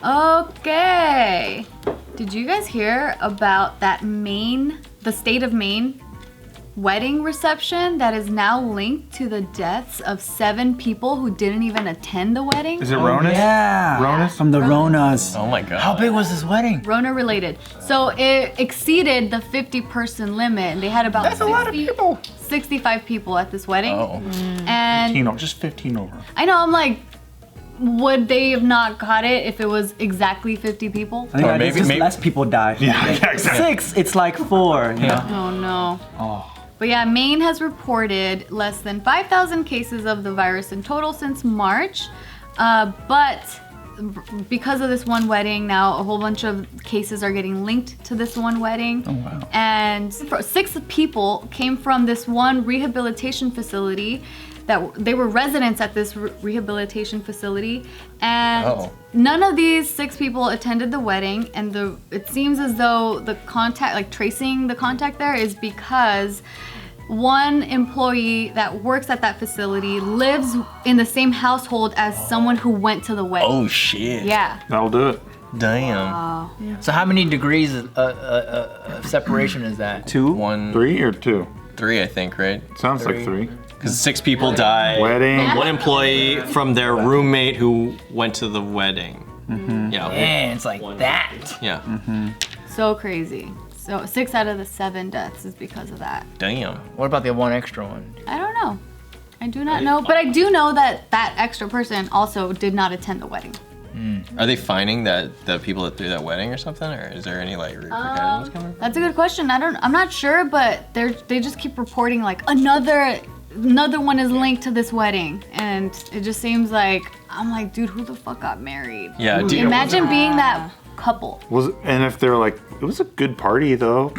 Okay. Did you guys hear about that Maine, the state of Maine wedding reception that is now linked to the deaths of 7 people who didn't even attend the wedding? Is it Ronas? Yeah. Ronas? From the Ronas. Oh my god. How big was this wedding? Rona related. So it exceeded the 50-person limit, and they had about 65 people at this wedding. Oh. And 15 over, just 15 over. I know, I'm like, would they have not caught it if it was exactly 50 people? I think Or maybe less people died. Yeah, exactly. 6, it's like 4. You know? Oh no. Oh. But yeah, Maine has reported less than 5,000 cases of the virus in total since March. But because of this one wedding, now a whole bunch of cases are getting linked to this one wedding. Oh, wow. And 6 people came from this one rehabilitation facility that they were residents at this rehabilitation facility, and none of these 6 people attended the wedding. And it seems as though the contact, like tracing the contact there, is because one employee that works at that facility lives in the same household as someone who went to the wedding. Oh shit. Yeah. That'll do it. Damn. So how many degrees of separation is that? 2? 1, 3 or 2? 3, I think, right? Sounds like 3. Because 6 people died. Wedding. One employee from their roommate who went to the wedding. Yeah. Man, it's like that. Yeah. So crazy. So 6 out of the 7 deaths is because of that. Damn. What about the one extra one? I don't know. I do not know, but I do know that that extra person also did not attend the wedding. Are they finding the people that threw that wedding or something, or is there any like repercussions coming? That's a good question. I'm not sure, but they just keep reporting like another one is linked to this wedding, and it just seems like, I'm like, dude, who the fuck got married? Yeah. Imagine being that couple. And if they're like, it was a good party though.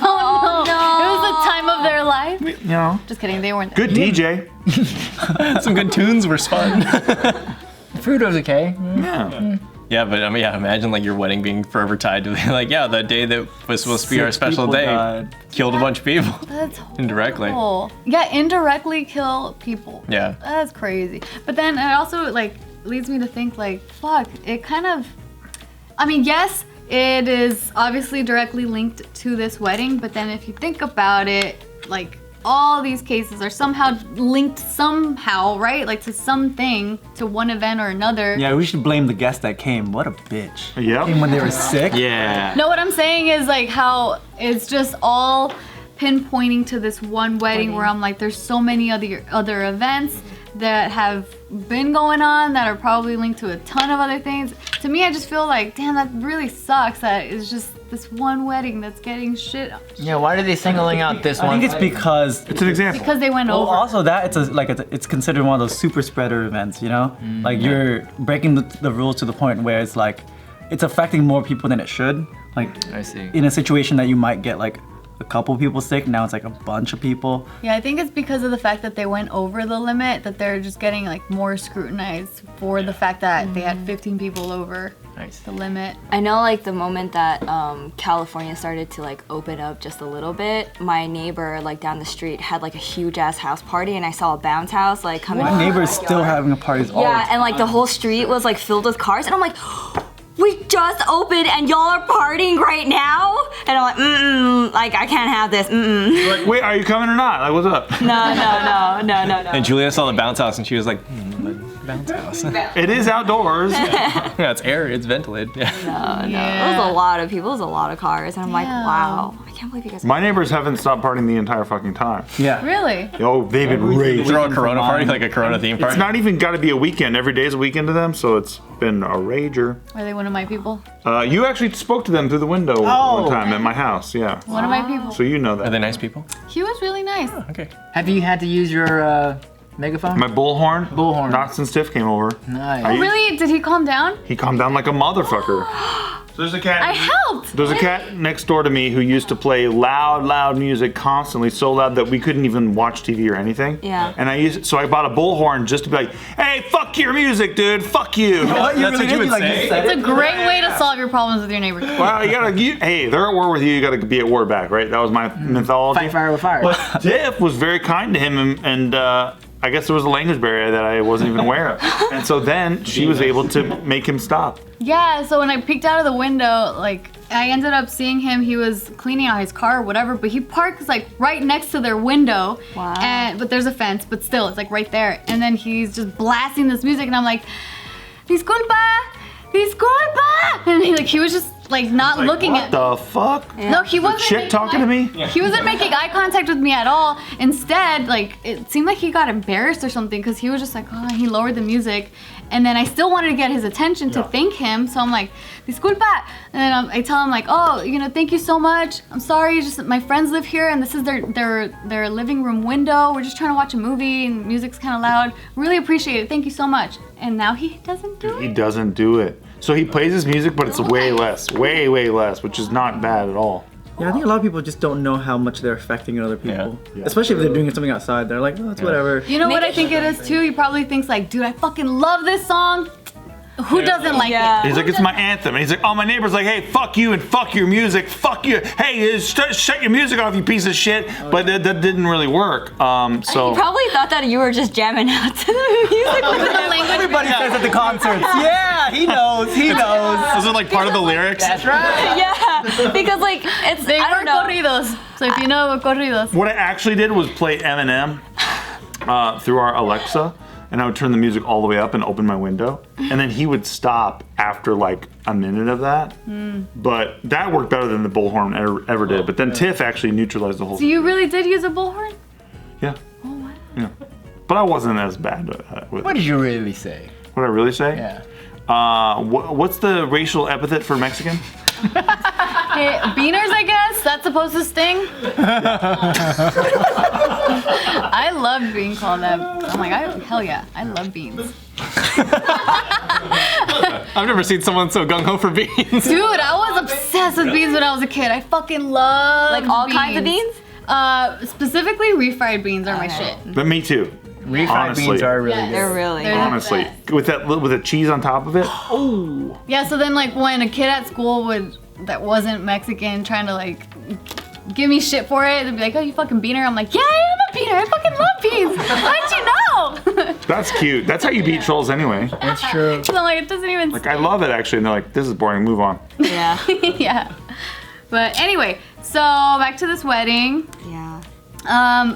Oh no! It was the time of their life. You know. Just kidding, they weren't there. Good DJ. Some good tunes were spun. The food was okay. Yeah. Yeah, but I mean, yeah, imagine like your wedding being forever tied to like, yeah, the day that was supposed to be our 6 special people day died. killed a bunch of people. That's horrible. Indirectly. Yeah, indirectly kill people. Yeah. That's crazy. But then it also like leads me to think like, fuck, it kind of, I mean, yes, it is obviously directly linked to this wedding, but then if you think about it, like all these cases are somehow linked somehow, right? Like to something, to one event or another. Yeah, we should blame the guest that came. What a bitch. Yep. Came when they were sick. Yeah. No, what I'm saying is like how it's just all pinpointing to this one wedding where I'm like, there's so many other events that have been going on that are probably linked to a ton of other things. To me, I just feel like, damn, that really sucks that it's just this one wedding that's getting shit. Yeah, why are they singling out this I one? think it's because It's an example. Because they went well, over. also that it's considered one of those super spreader events, you know? Like you're breaking the rules to the point where it's like it's affecting more people than it should. Like I see. in a situation that you might get like a couple people sick, now it's like a bunch of people. Yeah, I think it's because of the fact that they went over the limit that they're just getting like more scrutinized for the fact that they had 15 people over the limit. I know like the moment that California started to like open up just a little bit, my neighbor like down the street had like a huge ass house party, and I saw a bounce house like coming. My neighbor's still having a party all the Yeah, time. and like the whole street was like filled with cars, and I'm like, we just opened and y'all are partying right now? And I'm like, like I can't have this, Like, wait, are you coming or not? Like, what's up? No. And Julia saw the bounce house and she was like, bounce house. It is outdoors. Yeah, it's air, it's ventilated. Yeah. It was a lot of people, it was a lot of cars, and I'm like, wow, I can't believe you guys. My neighbors haven't stopped partying the entire fucking time. Yeah. Really? Oh, they've been raging. Throw a Corona party, like a Corona theme party. It's not even got to be a weekend. Every day is a weekend to them, so it's been a rager. Are they one of my people? You actually spoke to them through the window one time at my house, yeah. One of my people. So you know that. Are they nice people? He was really nice. Okay. Have you had to use your megaphone? My bullhorn? Bullhorn. Not since Tiff came over. Nice. Oh, really? Did he calm down? He calmed down like a motherfucker. There's a cat. I helped. There's a cat next door to me who used to play loud music constantly, so loud that we couldn't even watch TV or anything. Yeah. And so I bought a bullhorn just to be like, hey, fuck your music, dude, fuck you. What? That's what you would say? It's a great way to solve your problems with your neighbors. Well, hey, they're at war with you gotta be at war back, right? That was my mythology. Fight fire with fire. But Tiff was very kind to him, and I guess there was a language barrier that I wasn't even aware of. And so then she was able to make him stop. Yeah, so when I peeked out of the window, like, I ended up seeing him. He was cleaning out his car or whatever, but he parks like right next to their window. Wow. But there's a fence, but still, it's like right there. And then he's just blasting this music, and I'm like, disculpa, disculpa. And he was just like not Like, looking what at. the fuck? Yeah. No, he wasn't. Chick talking to me? He wasn't making eye contact with me at all. Instead, like, it seemed like he got embarrassed or something, because he was just like, oh, he lowered the music. And then I still wanted to get his attention to thank him, so I'm like, disculpa. And then I tell him like, oh, thank you so much. I'm sorry, just my friends live here, and this is their living room window. We're just trying to watch a movie, and music's kind of loud. Really appreciate it. Thank you so much. And now he doesn't do it. He doesn't do it. So he plays his music, but it's way less, way less, which is not bad at all. Yeah, I think a lot of people just don't know how much they're affecting other people. Yeah. Especially if they're doing something outside. They're like, oh, it's whatever. You know what I think it is too? He probably thinks like, dude, I fucking love this song. Who doesn't like it? He's like, it's my anthem. And he's like, oh, my neighbor's like, hey, fuck you and fuck your music. Fuck you. Hey, shut your music off, you piece of shit. But that didn't really work. He probably thought that you were just jamming out to the music. Everybody says at the concerts. Yeah, he knows. He knows. Those are like part of the lyrics. That's right. Yeah, because like They I were don't know. corridos. So if you know corridos. What I actually did was play Eminem through our Alexa. And I would turn the music all the way up and open my window. And then he would stop after like a minute of that. But that worked better than the bullhorn ever did. But then Tiff actually neutralized the whole So thing. you really did use a bullhorn? Yeah. Oh wow. Yeah. But I wasn't as bad with What it. did you really say? What did I really say? Yeah. What's the racial epithet for Mexican? Hey, beaners, I guess? That's supposed to sting? I loved being called that. I'm like, hell yeah, I love beans. I've never seen someone so gung-ho for beans. Dude, I was obsessed with beans when I was a kid. I fucking love Like all kinds of beans? Specifically, refried beans are my shit. But me too. Refried Honestly. beans are really Yes. good. They're really They're good. Honestly. With the cheese on top of it. Oh. Yeah, so then like when a kid at school that wasn't Mexican trying to like give me shit for it, they'd be like, oh, you fucking beaner. I'm like, yeah, I am a beaner. I fucking love beans. How'd you know? That's cute. That's how you beat trolls anyway. That's true. So I'm like, it doesn't even Like, I love it actually. And they're like, this is boring. Move on. Yeah. yeah. But anyway, so back to this wedding. Yeah.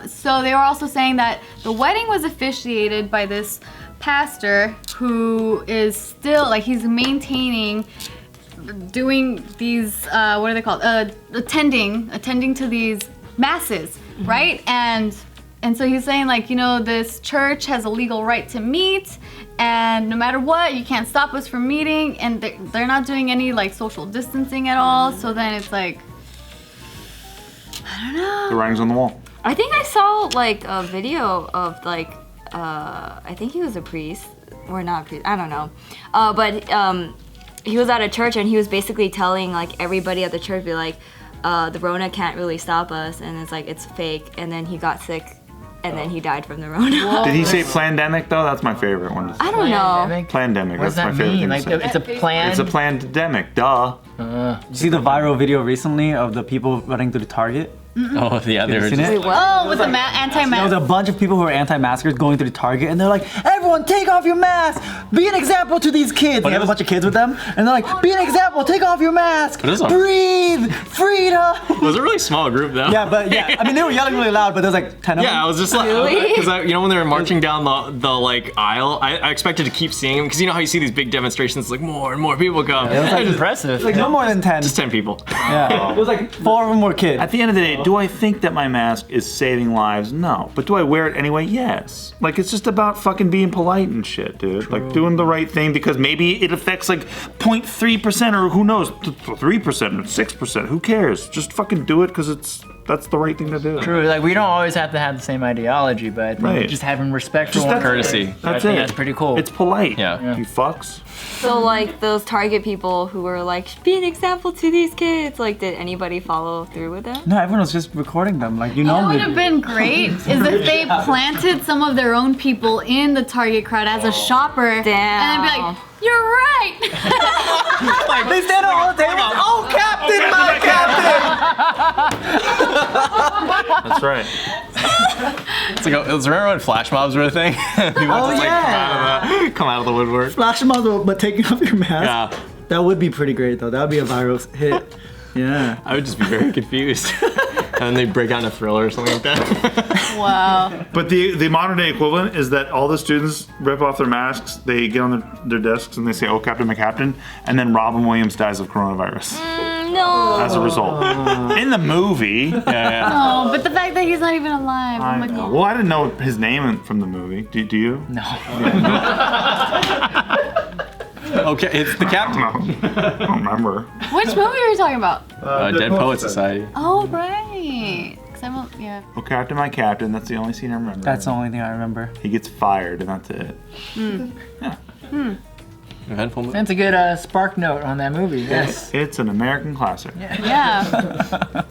So they were also saying that the wedding was officiated by this pastor who is still like he's maintaining doing these what are they called? Attending to these masses, right? And so he's saying like, this church has a legal right to meet, and no matter what, you can't stop us from meeting, and they're not doing any like social distancing at all. So then it's like, I don't know. The writing's on the wall. I think I saw like a video of like I think he was a priest or not a priest, I don't know. But he was at a church and he was basically telling like everybody at the church, be like, the Rona can't really stop us, and it's like it's fake. And then he got sick, and then he died from the Rona. Did he say plandemic though? That's my favorite one. I don't know. Plandemic. What does That's that my favorite mean? thing to Like say. it's a plan. It's a plandemic. Duh. You see the viral video recently of the people running through the Target? Oh yeah, they were seen just. it? Oh, with the There was anti-mask. a bunch of people who are anti-maskers going through the Target, and they're like, everyone take off your mask! Be an example to these kids! They have a bunch of kids with them, and they're like, be an example, take off your mask! But it's a- Breathe! Freedom! It was a really small group though. Yeah, but yeah, I mean, they were yelling really loud, but there's like 10 of them. Yeah, I was just like, because when they were marching down the like aisle, I expected to keep seeing them, because you know how you see these big demonstrations, like more and more people come. It was like Just impressive. Like no more than 10. just 10 people. Yeah, it was like 4 of them were kids. At the end of the day, do I think that my mask is saving lives? No. But do I wear it anyway? Yes. Like, it's just about fucking being polite and shit, dude. Like, doing the right thing, because maybe it affects like 0.3% or who knows, 3% or 6%. Who cares? Just fucking do it because that's the right thing to do. True. Like we don't always have to have the same ideology, but I think Right. just having respect for Just one that's another. courtesy. I That's think it. that's pretty cool. It's polite. Yeah. You fucks. So like those Target people who were like, be an example to these kids. Like, did anybody follow through with them? No, everyone was just recording them. Like, What would have been great is if they planted some of their own people in the Target crowd as a shopper, and then be like, you're right. They stand on all the tables. Oh, Captain, my Captain! That's right. It's like, remember when flash mobs were a thing? People just like come out of the woodwork. Flash mobs, but taking off your mask. Yeah. That would be pretty great though. That would be a viral hit. Yeah. I would just be very confused. And then they'd break out in a thriller or something like that. Wow. But the modern day equivalent is that all the students rip off their masks, they get on their desks and they say, "Oh, Captain, my Captain," and then Robin Williams dies of coronavirus No. as a result. In the movie. Yeah. Oh, but the fact that he's not even alive. I Oh my know. god. Well, I didn't know his name from the movie. Do you? No. Okay, it's the captain. I don't remember. Which movie are you talking about? Dead Poet Society. Oh, right. 'Cause I won't, yeah. Well, Captain, my Captain. That's the only scene I remember. That's the only thing I remember. He gets fired, and that's it. Eventful movie. That's a good spark note on that movie. Yes. It's an American classic. Yeah.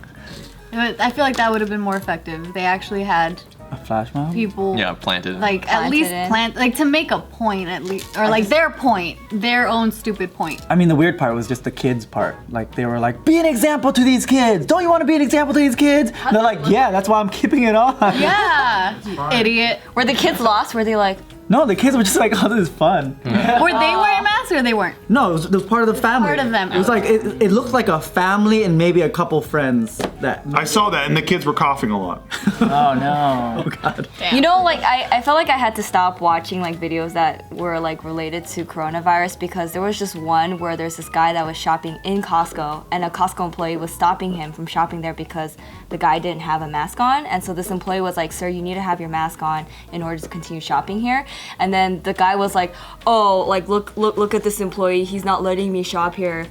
I feel like that would have been more effective. They actually had A flash mob? people Yeah, planted. like at Planted least in. plant like to make a point at least, or like their point, their own stupid point. I mean, the weird part was just the kids part. Like, they were like, be an example to these kids. Don't you want to be an example to these kids? And they're like, yeah, that's why I'm keeping it on. Yeah, idiot. Were the kids lost? Were they like, No, the kids were just like, oh, this is fun. Were they wearing masks or they weren't? No, it was part of the family. Part of them. It was like, it looked like a family and maybe a couple friends that. I saw that, and the kids were coughing a lot. Oh no. Oh, God. you know, like I felt like I had to stop watching like videos that were like related to coronavirus because there was just one where there's this guy that was shopping in Costco and a Costco employee was stopping him from shopping there because the guy didn't have a mask on, and so this employee was like, "Sir, you need to have your mask on in order to continue shopping here." And then the guy was like, "Oh, like look at this employee. He's not letting me shop here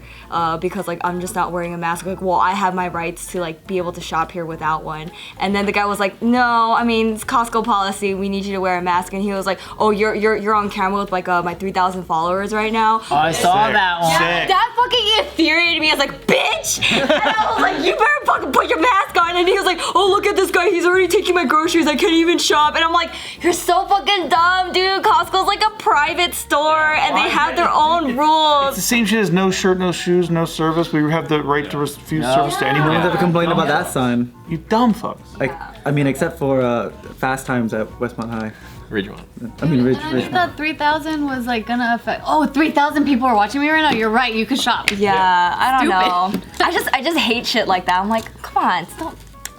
because like I'm just not wearing a mask." Like, well, I have my rights to like be able to shop here without one. And then the guy was like, "No, I mean it's Costco policy. We need you to wear a mask." And he was like, "Oh, you're on camera with like my 3,000 followers right now." Oh, I saw that one. Sick. That fucking infuriated me. I was like, "Bitch!" And I was like, "You better fucking put your mask on." And he was like, "Oh, look at this guy. He's already taking my groceries. I can't even shop." And I'm like, "You're so fucking dumb, dude. Costco's like a private store, and they have their own It's rules." the same shit as no shirt, no shoes, no service. We have the right to refuse service to No anyone. one's ever complained about that sign. You dumb fucks. Like, I mean, except for Fast Times at Westmont High. Ridgemont. I mean, I just Richmond. thought 3,000 was like gonna affect. Oh, 3,000 people are watching me right now. You're right. You could shop. Yeah, I don't know. Stupid. I just hate shit like that. I'm like, come on,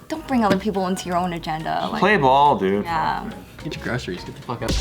don't bring other people into your own agenda. Like, Play ball, dude. yeah. Get your groceries. Get the fuck out.